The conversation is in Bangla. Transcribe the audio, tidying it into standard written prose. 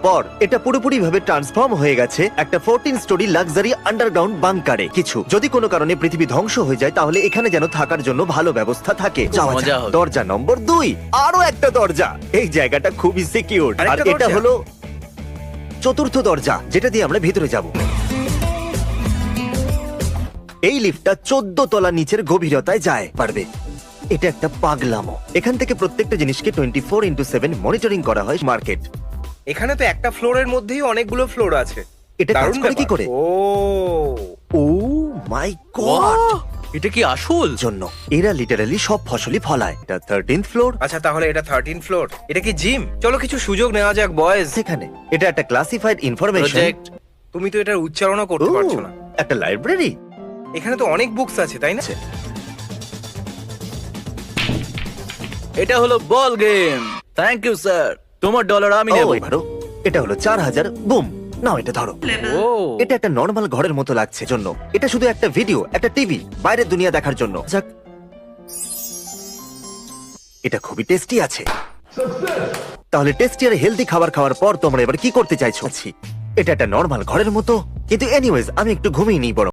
পর এটা পুরোপুরি ভাবে ট্রান্সফর্ম হয়ে গেছে একটা 14 স্টোরি লাক্সারি আন্ডারগ্রাউন্ড বাংকারে। কিছু যদি কোনো কারণে পৃথিবী ধ্বংস হয়ে যায় তাহলে এখানে যেন থাকার জন্য ভালো ব্যবস্থা থাকে। যাওয়া যাক। মজা হবে। দরজা নম্বর 2, আরো একটা দরজা। এই জায়গাটা খুবই সিকিউর। আর আরেকটা এটা দরজা? হলো চতুর্থ দরজা, যেটা দিয়ে আমরা ভিতরে যাব। এই লিফটটা 14 তলা নিচের গভীরতায় যায় পারবে। এটা একটা পাগলামো। এখান থেকে প্রত্যেকটা জিনিসকে 24x7 মনিটরিং করা হয়। মার্কেট এখানে তো একটা ফ্লোরের মধ্যেই অনেকগুলো ফ্লোর আছে। এটা কাজ দারুণ করে কি ব্যাপার। করে? ও ও মাই গড! Wow! এটা কি আসল? জন্য এরা লিটারালি সব ফসলই ফলায়। এটা 13th ফ্লোর। আচ্ছা, তাহলে এটা 13 ফ্লোর। এটা কি জিম? চলো কিছু সুযোগ নেওয়া যাক বয়েজ। সেখানে এটা একটা ক্লাসিফাইড ইনফরমেশন। প্রজেক্ট। তুমি তো এটার উচ্চারণও করতে পারছো না। একটা লাইব্রেরি। এখানে তো অনেক বুকস আছে, তাই না? এটা হলো ball game. Thank you sir. তোমার ডলার আমি নেব। এটা হলো 4000। বুম, নাও এটা ধরো। ও এটা একটা নর্মাল ঘরের মতো লাগছে জন্য এটা শুধু একটা ভিডিও, একটা টিভি, বাইরের দুনিয়া দেখার জন্য। যাক, এটা খুবই টেস্টি আছে। তাহলে টেস্টি আর হেলদি খাবার খাওয়ার পর তোমরা এবার কি করতে চাইছো? এটা একটা নর্মাল ঘরের মতো, কিন্তু এনিওয়েজ আমি একটু ঘুমিয়ে নিই বরং।